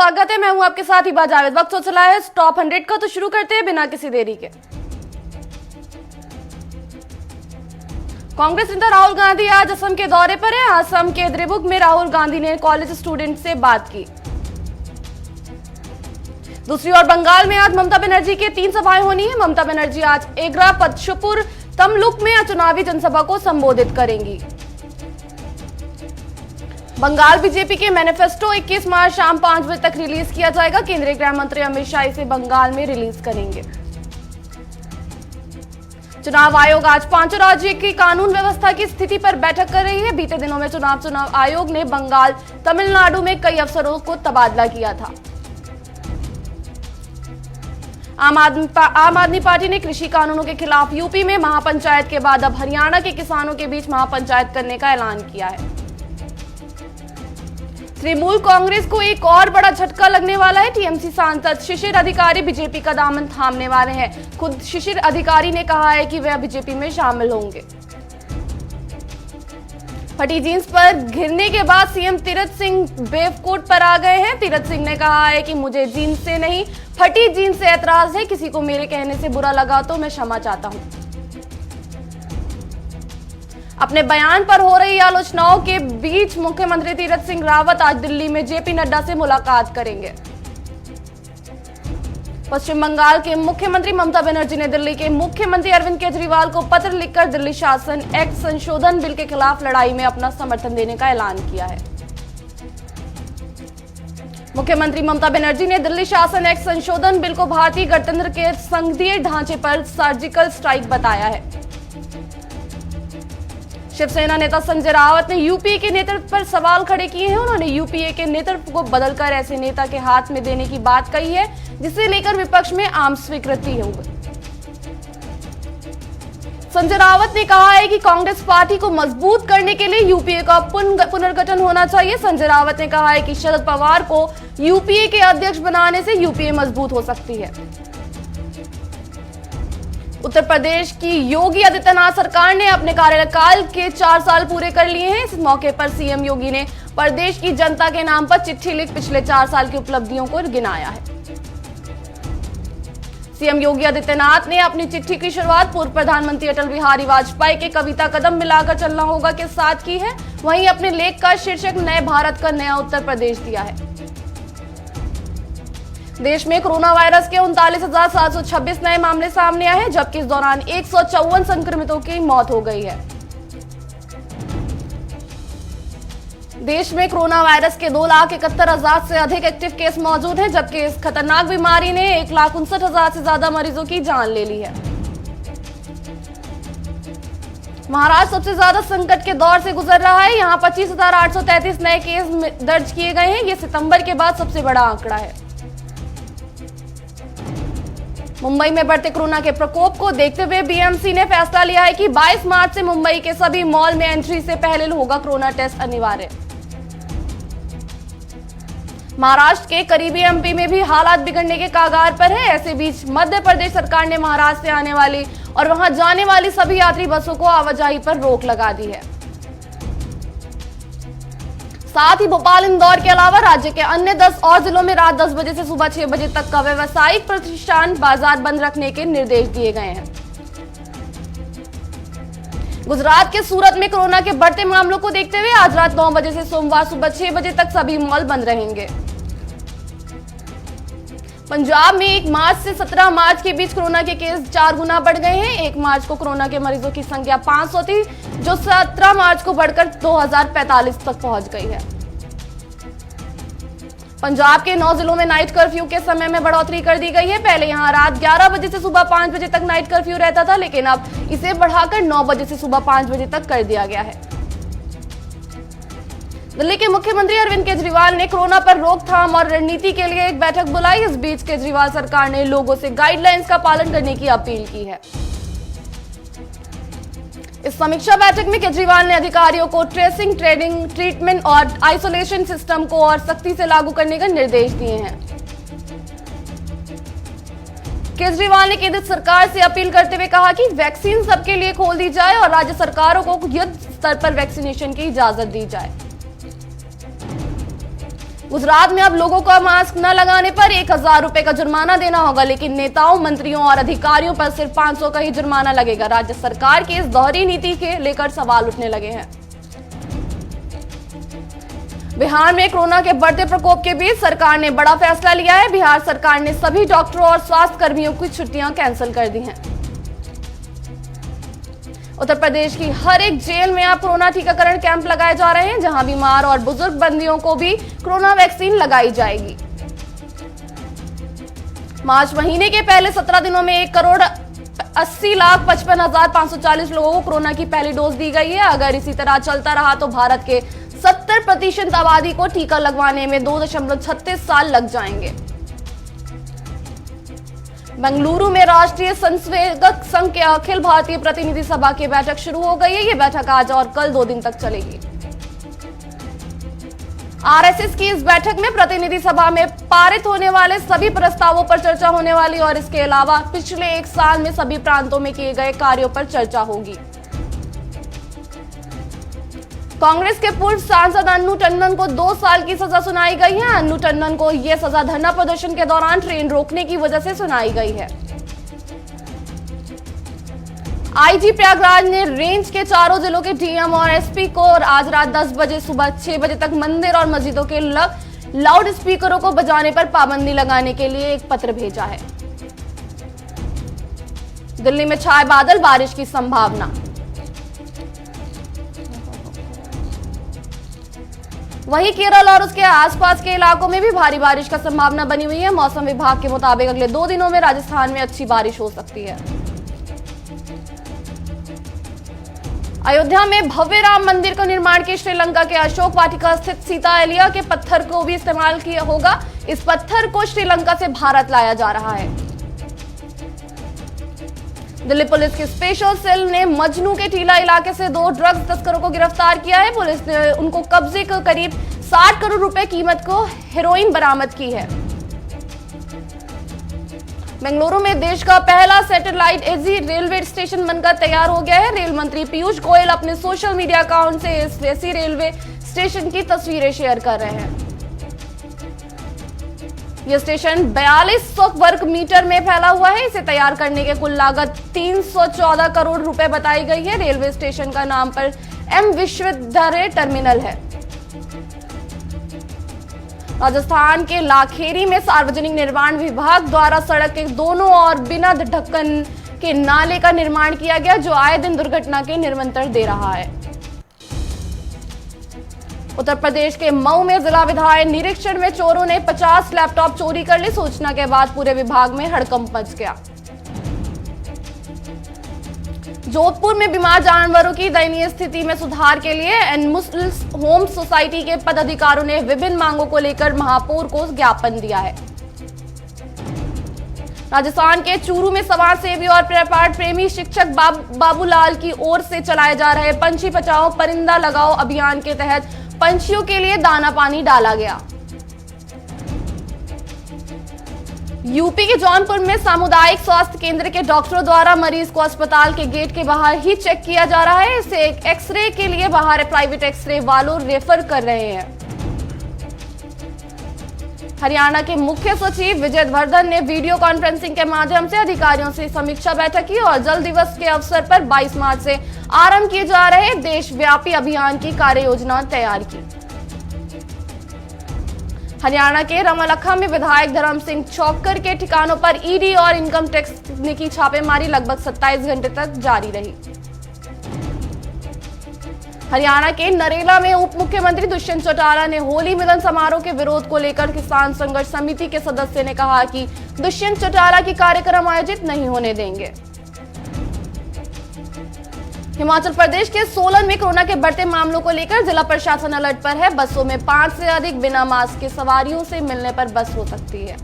स्वागत है। मैं हूं आपके साथ हिबा जावेद। वक्त हो चला है टॉप 100 का, तो शुरू करते हैं बिना किसी देरी के। कांग्रेस नेता राहुल गांधी आज असम के दौरे पर है। असम के द्रिबुक में राहुल गांधी ने कॉलेज स्टूडेंट से बात की। दूसरी ओर बंगाल में आज ममता बनर्जी की 3 सभाएं होनी है। ममता बनर्जी आज एग्रा, पदशपुर, तमलुक में चुनावी जनसभा को संबोधित करेंगी। बंगाल बीजेपी के मैनिफेस्टो 21 मार्च शाम 5 बजे तक रिलीज किया जाएगा। केंद्रीय गृह मंत्री अमित शाह इसे बंगाल में रिलीज करेंगे। चुनाव आयोग आज 5 राज्यों की कानून व्यवस्था की स्थिति पर बैठक कर रही है। बीते दिनों में चुनाव आयोग ने बंगाल, तमिलनाडु में कई अफसरों को तबादला किया था। आम आदमी पार्टी ने कृषि कानूनों के खिलाफ यूपी में महापंचायत के बाद अब हरियाणा के किसानों के बीच महापंचायत करने का ऐलान किया है। तृणमूल कांग्रेस को एक और बड़ा झटका लगने वाला है। टीएमसी सांसद शिशिर अधिकारी बीजेपी का दामन थामने वाले हैं। खुद शिशिर अधिकारी ने कहा है कि वे बीजेपी में शामिल होंगे। फटी जींस पर घिरने के बाद सीएम तीरथ सिंह बेवकूट पर आ गए हैं। तीरथ सिंह ने कहा है कि मुझे जींस से नहीं, फटी जींस से ऐतराज है। किसी को मेरे कहने से बुरा लगा तो मैं क्षमा चाहता हूं। अपने बयान पर हो रही आलोचनाओं के बीच मुख्यमंत्री तीरथ सिंह रावत आज दिल्ली में जेपी नड्डा से मुलाकात करेंगे। पश्चिम बंगाल के मुख्यमंत्री ममता बनर्जी ने दिल्ली के मुख्यमंत्री अरविंद केजरीवाल को पत्र लिखकर दिल्ली शासन एक्ट संशोधन बिल के खिलाफ लड़ाई में अपना समर्थन देने का ऐलान किया है। मुख्यमंत्री ममता बनर्जी ने दिल्ली शासन एक्ट संशोधन बिल को भारतीय गणतंत्र के संघीय ढांचे पर सर्जिकल स्ट्राइक बताया है। शिवसेना नेता संजय रावत ने यूपीए के नेतृत्व पर सवाल खड़े किए हैं। उन्होंने यूपीए के नेतृत्व को बदलकर ऐसे नेता के हाथ में देने की बात कही है जिसे लेकर विपक्ष में आम स्वीकृति होगी। संजय रावत ने कहा है कि कांग्रेस पार्टी को मजबूत करने के लिए यूपीए का पुनर्गठन होना चाहिए। संजय रावत ने कहा है कि शरद पवार को यूपीए के अध्यक्ष बनाने से यूपीए मजबूत हो सकती है। उत्तर प्रदेश की योगी आदित्यनाथ सरकार ने अपने कार्यकाल के 4 साल पूरे कर लिए हैं। इस मौके पर सीएम योगी ने प्रदेश की जनता के नाम पर चिट्ठी लिख पिछले 4 साल की उपलब्धियों को गिनाया है। सीएम योगी आदित्यनाथ ने अपनी चिट्ठी की शुरुआत पूर्व प्रधानमंत्री अटल बिहारी वाजपेयी के कविता कदम मिलाकर चलना होगा के साथ की है। वहीं अपने लेख का शीर्षक नए भारत का नया उत्तर प्रदेश दिया है। देश में कोरोना वायरस के 39,726 नए मामले सामने आए हैं, जबकि इस दौरान 154 संक्रमितों की मौत हो गई है। देश में कोरोना वायरस के 2,71,000 से अधिक एक्टिव केस मौजूद हैं, जबकि इस खतरनाक बीमारी ने 1,59,000 से ज्यादा मरीजों की जान ले ली है। महाराष्ट्र सबसे ज्यादा संकट के दौर से गुजर रहा है। यहाँ 25,833 नए केस दर्ज किए गए हैं। ये सितंबर के बाद सबसे बड़ा आंकड़ा है। मुंबई में बढ़ते कोरोना के प्रकोप को देखते हुए बीएमसी ने फैसला लिया है कि 22 मार्च से मुंबई के सभी मॉल में एंट्री से पहले होगा कोरोना टेस्ट अनिवार्य। महाराष्ट्र के करीबी एमपी में भी हालात बिगड़ने के कगार पर है। ऐसे बीच मध्य प्रदेश सरकार ने महाराष्ट्र से आने वाली और वहां जाने वाली सभी यात्री बसों को आवाजाही पर रोक लगा दी है। साथ ही भोपाल, इंदौर के अलावा राज्य के अन्य 10 और जिलों में रात 10 बजे से सुबह 6 बजे तक का व्यावसायिक प्रतिष्ठान, बाजार बंद रखने के निर्देश दिए गए हैं। गुजरात के सूरत में कोरोना के बढ़ते मामलों को देखते हुए आज रात 9 बजे से सोमवार सुबह 6 बजे तक सभी मॉल बंद रहेंगे। पंजाब में 1 मार्च से 17 मार्च के बीच कोरोना के केस 4 गुना बढ़ गए हैं। 1 मार्च को कोरोना के मरीजों की संख्या 500 थी, जो 17 मार्च को बढ़कर 2045 तक पहुंच गई है। पंजाब के 9 जिलों में नाइट कर्फ्यू के समय में बढ़ोतरी कर दी गई है। पहले यहां रात 11 बजे से सुबह 5 बजे तक नाइट कर्फ्यू रहता था, लेकिन अब इसे बढ़ाकर 9 बजे से सुबह 5 बजे तक कर दिया गया है। दिल्ली के मुख्यमंत्री अरविंद केजरीवाल ने कोरोना पर रोकथाम और रणनीति के लिए एक बैठक बुलाई। इस बीच केजरीवाल सरकार ने लोगों से गाइडलाइंस का पालन करने की अपील की है। इस समीक्षा बैठक में केजरीवाल ने अधिकारियों को ट्रेसिंग, ट्रेनिंग, ट्रीटमेंट और आइसोलेशन सिस्टम को और सख्ती से लागू करने का निर्देश दिए हैं। केजरीवाल ने केंद्र सरकार से अपील करते हुए कहा कि वैक्सीन सबके लिए खोल दी जाए और राज्य सरकारों को युद्ध स्तर पर वैक्सीनेशन की इजाजत दी जाए। गुजरात में अब लोगों को मास्क न लगाने पर 1000 रुपए का जुर्माना देना होगा, लेकिन नेताओं, मंत्रियों और अधिकारियों पर सिर्फ 500 का ही जुर्माना लगेगा। राज्य सरकार की इस दोहरी नीति के लेकर सवाल उठने लगे हैं। बिहार में कोरोना के बढ़ते प्रकोप के बीच सरकार ने बड़ा फैसला लिया है। बिहार सरकार ने सभी डॉक्टरों और स्वास्थ्य कर्मियों की छुट्टियां कैंसिल कर दी हैं। उत्तर प्रदेश की हर एक जेल में अब कोरोना टीकाकरण कैंप लगाए जा रहे हैं, जहां बीमार और बुजुर्ग बंदियों को भी कोरोना वैक्सीन लगाई जाएगी। मार्च महीने के पहले 17 दिनों में 1,80,55,540 लोगों को कोरोना की पहली डोज दी गई है। अगर इसी तरह चलता रहा तो भारत के 70% आबादी को टीका लगवाने में 2.36 साल लग जाएंगे। बेंगलुरु में राष्ट्रीय संवेदक संघ के अखिल भारतीय प्रतिनिधि सभा की बैठक शुरू हो गई है। ये बैठक आज और कल 2 दिन तक चलेगी। आरएसएस की इस बैठक में प्रतिनिधि सभा में पारित होने वाले सभी प्रस्तावों पर चर्चा होने वाली और इसके अलावा पिछले 1 साल में सभी प्रांतों में किए गए कार्यों पर चर्चा होगी। कांग्रेस के पूर्व सांसद अन्नू टंडन को 2 साल की सजा सुनाई गई है। अन्नू टंडन को यह सजा धरना प्रदर्शन के दौरान ट्रेन रोकने की वजह से सुनाई गई है। आईजी प्रयागराज ने रेंज के चारों जिलों के डीएम और एसपी को आज रात 10 बजे सुबह 6 बजे तक मंदिर और मस्जिदों के लाउड स्पीकरों को बजाने पर पाबंदी लगाने के लिए एक पत्र भेजा है। दिल्ली में छाए बादल, बारिश की संभावना। वहीं केरल और उसके आसपास के इलाकों में भी भारी बारिश का संभावना बनी हुई है। मौसम विभाग के मुताबिक अगले 2 दिनों में राजस्थान में अच्छी बारिश हो सकती है। अयोध्या में भव्य राम मंदिर का निर्माण के श्रीलंका के अशोक वाटिका स्थित सीता एलिया के पत्थर को भी इस्तेमाल किया होगा। इस पत्थर को श्रीलंका से भारत लाया जा रहा है। दिल्ली पुलिस की स्पेशल सेल ने मजनू के टीला इलाके से 2 ड्रग्स तस्करों को गिरफ्तार किया है। पुलिस ने उनको कब्जे को करीब 60 करोड़ रुपए कीमत को हेरोइन बरामद की है। बेंगलुरु में देश का पहला सैटेलाइट एजी रेलवे स्टेशन बनकर तैयार हो गया है। रेल मंत्री पीयूष गोयल अपने सोशल मीडिया अकाउंट से इस एसी रेलवे स्टेशन की तस्वीरें शेयर कर रहे हैं। यह स्टेशन 4200 वर्ग मीटर में फैला हुआ है। इसे तैयार करने के कुल लागत 314 करोड़ रुपए बताई गई है। रेलवे स्टेशन का नाम पर एम विश्वविद्यालय टर्मिनल है। राजस्थान के लाखेरी में सार्वजनिक निर्माण विभाग द्वारा सड़क के दोनों ओर बिना ढक्कन के नाले का निर्माण किया गया, जो आए दिन दुर्घटना के निमंत्रण दे रहा है। उत्तर प्रदेश के मऊ में जिला विधायक निरीक्षण में चोरों ने 50 लैपटॉप चोरी कर ली। सूचना के बाद पूरे विभाग में हड़कंप मच गया। जोधपुर में बीमार जानवरों की दयनीय स्थिति में सुधार के लिए एनिमल होम सोसाइटी के पदाधिकारियों ने विभिन्न मांगों को लेकर महापौर को ज्ञापन दिया है। राजस्थान के चूरू में समाज सेवी और पर्यावरण प्रेमी शिक्षक बाबूलाल की ओर से चलाए जा रहे पंछी बचाओ परिंदा लगाओ अभियान के तहत पंछियों के लिए दाना पानी डाला गया। यूपी के जौनपुर में सामुदायिक स्वास्थ्य केंद्र के डॉक्टरों द्वारा मरीज को अस्पताल के गेट के बाहर ही चेक किया जा रहा है। इसे एक्सरे के लिए बाहर प्राइवेट एक्सरे वालों रेफर कर रहे हैं। हरियाणा के मुख्य सचिव विजय वर्धन ने वीडियो कॉन्फ्रेंसिंग के माध्यम से अधिकारियों से समीक्षा बैठक की और जल दिवस के अवसर पर 22 मार्च से आरंभ किए जा रहे देशव्यापी अभियान की कार्य योजना तैयार की। हरियाणा के रमलखा में विधायक धर्म सिंह चौक्कर के ठिकानों पर ईडी और इनकम टैक्स की छापेमारी लगभग 27 घंटे तक जारी रही। हरियाणा के नरेला में उप मुख्यमंत्री दुष्यंत चौटाला ने होली मिलन समारोह के विरोध को लेकर किसान संघर्ष समिति के सदस्य ने कहा कि दुष्यंत चौटाला की कार्यक्रम आयोजित नहीं होने देंगे। हिमाचल प्रदेश के सोलन में कोरोना के बढ़ते मामलों को लेकर जिला प्रशासन अलर्ट पर है। बसों में 5 से अधिक बिना मास्क के सवारियों से मिलने पर बस हो सकती है।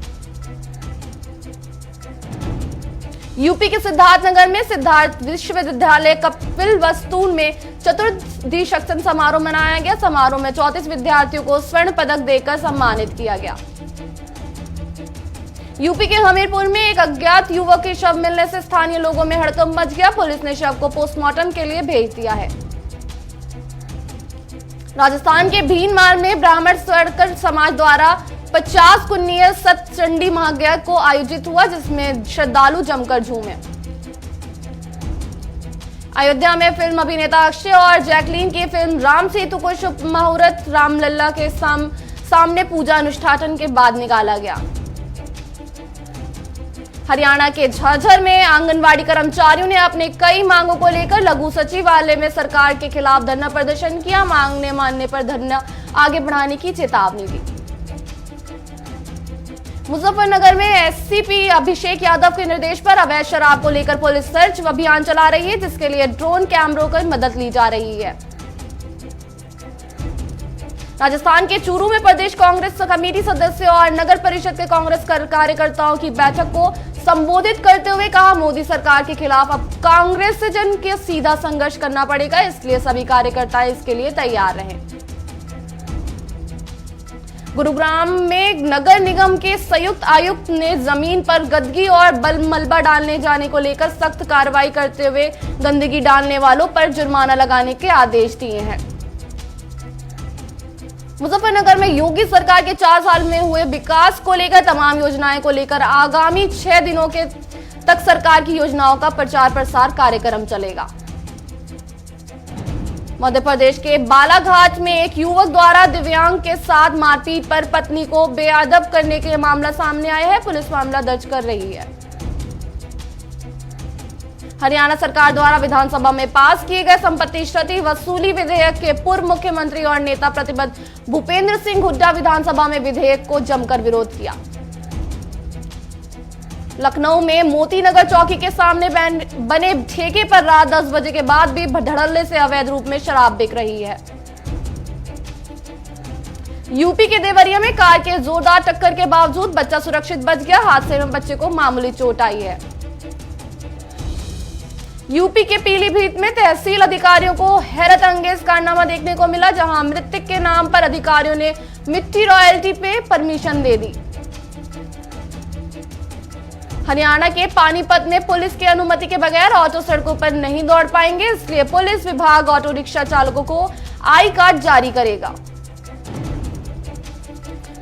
यूपी के सिद्धार्थनगर में सिद्धार्थ विश्वविद्यालय कपिल वस्तु में चतुर्दिशाक्षण समारोह मनाया गया। समारोह में 34 विद्यार्थियों को स्वर्ण पदक देकर सम्मानित किया गया। यूपी के हमीरपुर में एक अज्ञात युवक के शव मिलने से स्थानीय लोगों में हड़कंप मच गया। पुलिस ने शव को पोस्टमार्टम के लिए भेज दिया है। राजस्थान के भीनमार में ब्राह्मण स्वर्णकर समाज द्वारा 50 कुन्नीय सतचंडी महायज्ञ को आयोजित हुआ, जिसमें श्रद्धालु जमकर झूमे। अयोध्या में फिल्म अभिनेता अक्षय और जैकलीन की फिल्म राम सेतु को शुभ मुहूर्त रामलला के सामने पूजा अनुष्ठान के बाद निकाला गया। हरियाणा के झज्जर में आंगनवाड़ी कर्मचारियों ने अपने कई मांगों को लेकर लघु सचिवालय में सरकार के खिलाफ धरना प्रदर्शन किया। मांग न मानने पर धरना आगे बढ़ाने की चेतावनी दी। मुजफ्फरनगर में एससीपी अभिषेक यादव के निर्देश पर अवैध शराब को लेकर पुलिस सर्च अभियान चला रही है, जिसके लिए ड्रोन कैमरों की मदद ली जा रही है। राजस्थान के चूरू में प्रदेश कांग्रेस कमेटी सदस्यों और नगर परिषद के कांग्रेस कार्यकर्ताओं की बैठक को संबोधित करते हुए कहा, मोदी सरकार के खिलाफ अब कांग्रेस से जन के सीधा संघर्ष करना पड़ेगा, इसलिए सभी कार्यकर्ता इसके लिए तैयार रहें। गुरुग्राम में नगर निगम के संयुक्त आयुक्त ने जमीन पर गंदगी और मलबा डालने जाने को लेकर सख्त कार्रवाई करते हुए गंदगी डालने वालों पर जुर्माना लगाने के आदेश दिए हैं। मुजफ्फरनगर में योगी सरकार के 4 साल में हुए विकास को लेकर तमाम योजनाएं को लेकर आगामी 6 दिनों के तक सरकार की योजनाओं का प्रचार प्रसार कार्यक्रम चलेगा। मध्य प्रदेश के बालाघाट में एक युवक द्वारा दिव्यांग के साथ मारपीट पर पत्नी को बेअदब करने के मामला सामने आया है। पुलिस मामला दर्ज कर रही है। हरियाणा सरकार द्वारा विधानसभा में पास किए गए संपत्ति क्षति वसूली विधेयक के पूर्व मुख्यमंत्री और नेता प्रतिपक्ष भूपेंद्र सिंह हुड्डा विधानसभा में विधेयक को जमकर विरोध किया। लखनऊ में मोती नगर चौकी के सामने बने ठेके पर रात 10 बजे के बाद भी धड़ल्ले से अवैध रूप में शराब बिक रही है। यूपी के देवरिया में कार के जोरदार टक्कर के बावजूद बच्चा सुरक्षित बच गया। हादसे में बच्चे को मामूली चोट आई है। यूपी के पीलीभीत में तहसील अधिकारियों को हैरत अंगेज कारनामा देखने को मिला, जहां मृतक के नाम पर अधिकारियों ने मिट्टी रॉयल्टी पे परमिशन दे दी। हरियाणा के पानीपत में पुलिस की अनुमति के बगैर ऑटो सड़कों पर नहीं दौड़ पाएंगे, इसलिए पुलिस विभाग ऑटो रिक्शा चालकों को आई कार्ड जारी करेगा।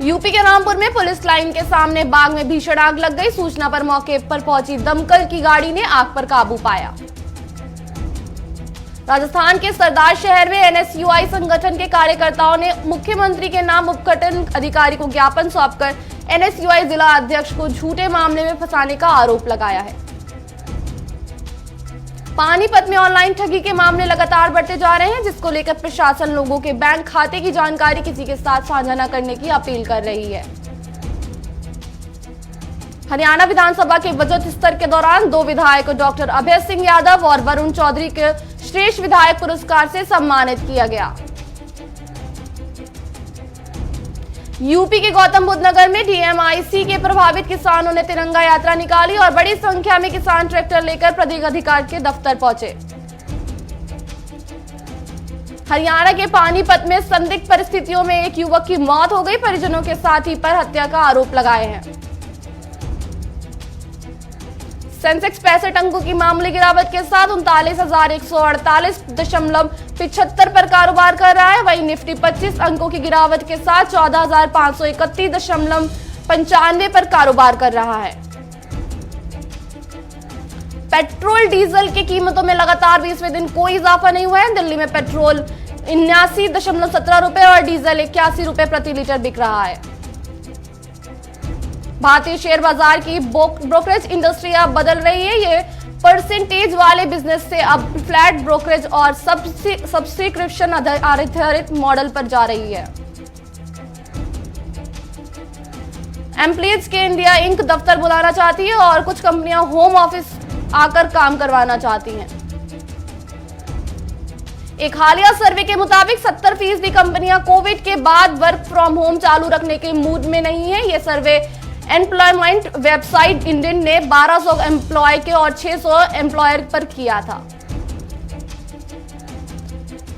यूपी के रामपुर में पुलिस लाइन के सामने बाग में भीषण आग लग गई। सूचना पर मौके पर पहुंची दमकल की गाड़ी ने आग पर काबू पाया। राजस्थान के सरदार शहर में एनएसयूआई संगठन के कार्यकर्ताओं ने मुख्यमंत्री के नाम उपगठन अधिकारी को ज्ञापन सौंपकर एनएसयूआई जिला अध्यक्ष को झूठे मामले में फंसाने का आरोप लगाया है। पानीपत में ऑनलाइन ठगी के मामले लगातार बढ़ते जा रहे हैं, जिसको लेकर प्रशासन लोगों के बैंक खाते की जानकारी किसी के साथ साझा न करने की अपील कर रही है। हरियाणा विधानसभा के बजट सत्र के दौरान 2 विधायकों डॉक्टर अभय सिंह यादव और वरुण चौधरी के श्रेष्ठ विधायक पुरस्कार से सम्मानित किया गया। यूपी के गौतम बुद्ध नगर में डीएमआईसी के प्रभावित किसानों ने तिरंगा यात्रा निकाली और बड़ी संख्या में किसान ट्रैक्टर लेकर प्राधिकार के दफ्तर पहुंचे। हरियाणा के पानीपत में संदिग्ध परिस्थितियों में एक युवक की मौत हो गई। परिजनों के साथी पर हत्या का आरोप लगाए हैं। सेंसेक्स 65 अंकों की मामूली गिरावट के साथ 39,148.75 पर कारोबार कर रहा है। वहीं निफ्टी 25 अंकों की गिरावट के साथ 14,531.95 पर कारोबार कर रहा है। पेट्रोल डीजल की कीमतों में लगातार 20वें दिन कोई इजाफा नहीं हुआ है। दिल्ली में पेट्रोल 79.17 रुपए और डीजल 81 रुपए प्रति लीटर बिक रहा है। भारतीय शेयर बाजार की ब्रोकरेज इंडस्ट्री अब बदल रही है। ये परसेंटेज वाले बिजनेस से अब फ्लैट ब्रोकरेज और सब्सक्रिप्शन आधारित मॉडल पर जा रही है। एम्प्लॉयज के इंडिया इंक दफ्तर बुलाना चाहती है और कुछ कंपनियां होम ऑफिस आकर काम करवाना चाहती हैं। एक हालिया सर्वे के मुताबिक 70% कंपनियां कोविड के बाद वर्क फ्रॉम होम चालू रखने के मूड में नहीं है। यह सर्वे एम्प्लॉयमेंट वेबसाइट इंडियन ने 1200 एम्प्लॉय के और 600 एम्प्लॉयर पर किया था।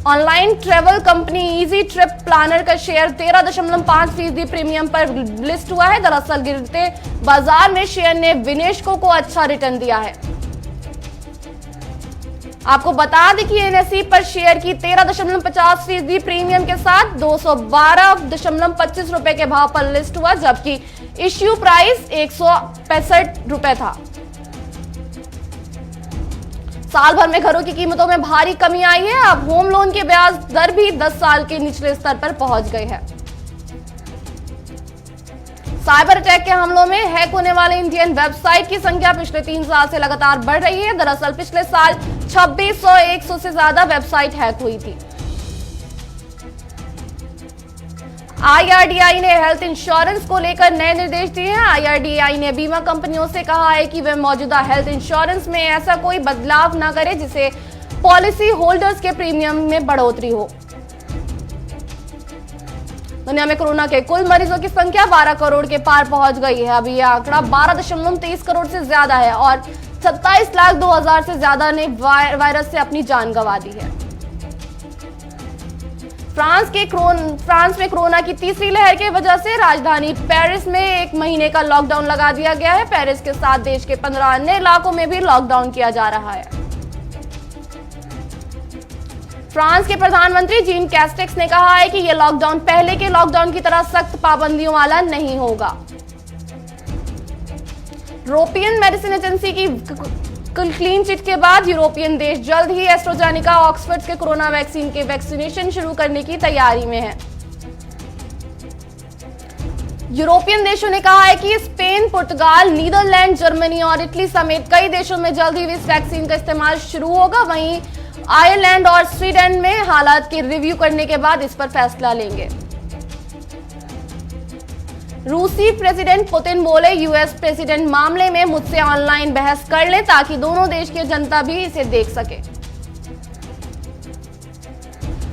Online travel company easy trip planner का शेयर 13.5% प्रीमियम पर लिस्ट हुआ है। दरअसल गिरते बाजार में शेयर ने विनिवेशकों को अच्छा रिटर्न दिया है। आपको बता दें कि एनएसई पर शेयर की 13.50% प्रीमियम के साथ 212.25 रुपए के भाव पर लिस्ट हुआ, जबकि इश्यू प्राइस 165 रुपए था। साल भर में घरों की कीमतों में भारी कमी आई है। अब होम लोन के ब्याज दर भी 10 साल के निचले स्तर पर पहुंच गई है। साइबर अटैक के हमलों में हैक होने वाले इंडियन वेबसाइट की संख्या पिछले 3 साल से लगातार बढ़ रही है। दरअसल पिछले साल 2600 से ज्यादा वेबसाइट हैक हुई थी। IRDAI ने हेल्थ इंश्योरेंस को लेकर नए निर्देश दिए हैं। IRDAI ने बीमा कंपनियों से कहा है कि वे मौजूदा हेल्थ इंश्योरेंस में ऐसा कोई बदलाव न करें जिससे पॉलिसी होल्डर्स के प्रीमियम में बढ़ोतरी हो। दुनिया में कोरोना के कुल मरीजों की संख्या 12 करोड़ के पार पहुंच गई है। अभी यह आंकड़ा 12.23 करोड़ से ज्यादा है और 27,02,000 से ज्यादा ने वायरस से अपनी जान गंवा दी है। फ्रांस में कोरोना की तीसरी लहर की वजह से राजधानी पेरिस में 1 महीने का लॉकडाउन लगा दिया गया है। पेरिस के साथ देश के 15 अन्य इलाकों में भी लॉकडाउन किया जा रहा है। फ्रांस के प्रधानमंत्री जीन कैस्टेक्स ने कहा है कि यह लॉकडाउन पहले के लॉकडाउन की तरह सख्त पाबंदियों वाला नहीं होगा। यूरोपियन मेडिसिन एजेंसी की क्लीन चिट के बाद यूरोपियन देश जल्द ही एस्ट्राजेनेका ऑक्सफोर्ड के कोरोना वैक्सीन के वैक्सीनेशन शुरू करने की तैयारी में है। यूरोपियन देशों ने कहा है कि स्पेन, पुर्तगाल, नीदरलैंड, जर्मनी और इटली समेत कई देशों में जल्द ही इस वैक्सीन का इस्तेमाल शुरू होगा। वहीं आयरलैंड और स्वीडन में हालात की रिव्यू करने के बाद इस पर फैसला लेंगे। रूसी प्रेसिडेंट पुतिन बोले, यूएस प्रेसिडेंट मामले में मुझसे ऑनलाइन बहस कर लें ताकि दोनों देश की जनता भी इसे देख सके।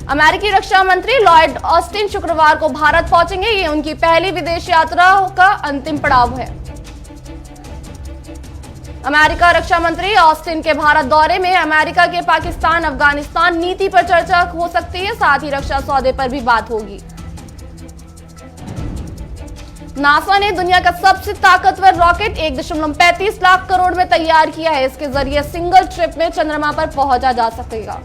अमेरिकी रक्षा मंत्री लॉयड ऑस्टिन शुक्रवार को भारत पहुंचेंगे। ये उनकी पहली विदेश यात्रा का अंतिम पड़ाव है। अमेरिका रक्षा मंत्री ऑस्टिन के भारत दौरे में अमेरिका के पाकिस्तान अफगानिस्तान नीति पर चर्चा हो सकती है, साथ ही रक्षा सौदे पर भी बात होगी। नासा ने दुनिया का सबसे ताकतवर रॉकेट 1.35 लाख करोड़ में तैयार किया है। इसके जरिए सिंगल ट्रिप में चंद्रमा पर पहुंचा जा सकेगा।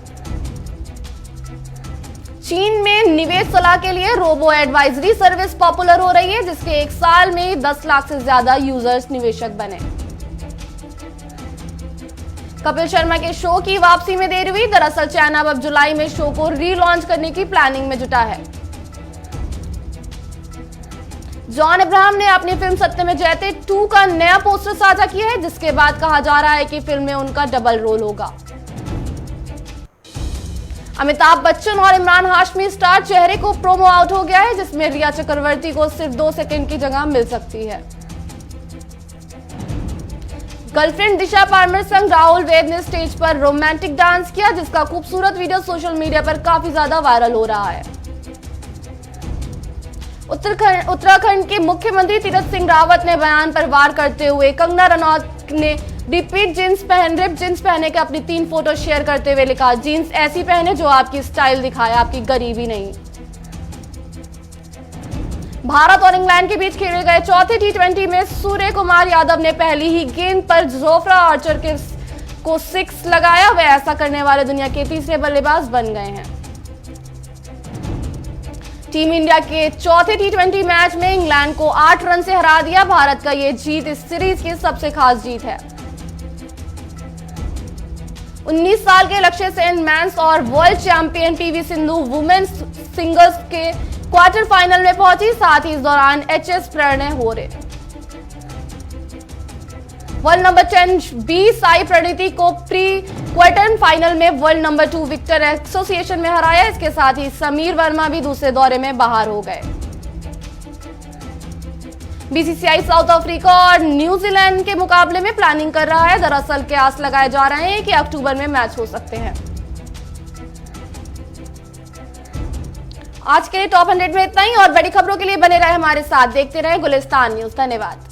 चीन में निवेश सलाह के लिए रोबो एडवाइजरी सर्विस पॉपुलर हो रही है, जिसके 1 साल में 10 लाख से ज्यादा यूजर्स निवेशक बने। कपिल शर्मा के शो की वापसी में देरी हुई। दरअसल चाइना अब जुलाई में शो को रीलॉन्च करने की प्लानिंग में जुटा है। जॉन अब्राहम ने अपनी फिल्म सत्यमेव जयते 2 का नया पोस्टर साझा किया है, जिसके बाद कहा जा रहा है कि फिल्म में उनका डबल रोल होगा। अमिताभ बच्चन और इमरान हाशमी स्टार चेहरे को प्रोमो आउट हो गया है, जिसमें रिया चक्रवर्ती को सिर्फ 2 सेकंड की जगह मिल सकती है। गर्लफ्रेंड दिशा पारमर संग राहुल वेद ने स्टेज पर रोमांटिक डांस किया, जिसका खूबसूरत वीडियो सोशल मीडिया पर काफी ज्यादा वायरल हो रहा है। उत्तराखंड के मुख्यमंत्री तीरथ सिंह रावत ने बयान पर वार करते हुए कंगना रनौत ने रिप जींस पहने के अपनी 3 फोटो शेयर करते हुए लिखा, जीन्स ऐसी पहने जो आपकी स्टाइल दिखाए, आपकी गरीबी नहीं। भारत और इंग्लैंड के बीच खेले गए चौथे T20 में सूर्य कुमार यादव ने पहली ही गेंद पर जोफ्रा आर्चर को 6 लगाया। वे ऐसा करने वाले दुनिया के तीसरे बल्लेबाज बन गए हैं। टीम इंडिया के चौथे T20 मैच में इंग्लैंड को 8 रन से हरा दिया। भारत का ये जीत इस सीरीज की सबसे खास जीत है। 19 साल के लक्ष्य सेन मेंस और world champion PV Sindhu women's singles के क्वार्टर फाइनल में पहुंची। साथ ही इस दौरान एचएस प्रणय हो रहे world number 10 B Sai Praneeth को प्री क्वार्टर फाइनल में वर्ल्ड नंबर 2 विक्टर एसोसिएशन में हराया। इसके साथ ही समीर वर्मा भी दूसरे दौरे में बाहर हो गए। बीसीसीआई साउथ अफ्रीका और न्यूजीलैंड के मुकाबले में प्लानिंग कर रहा है। दरअसल कयास लगाए जा रहे हैं कि अक्टूबर में मैच हो सकते हैं। आज के लिए टॉप 100 में इतना ही और बड़ी खबरों के लिए बने रहे हमारे साथ। देखते रहे गुलिस्तान न्यूज। धन्यवाद।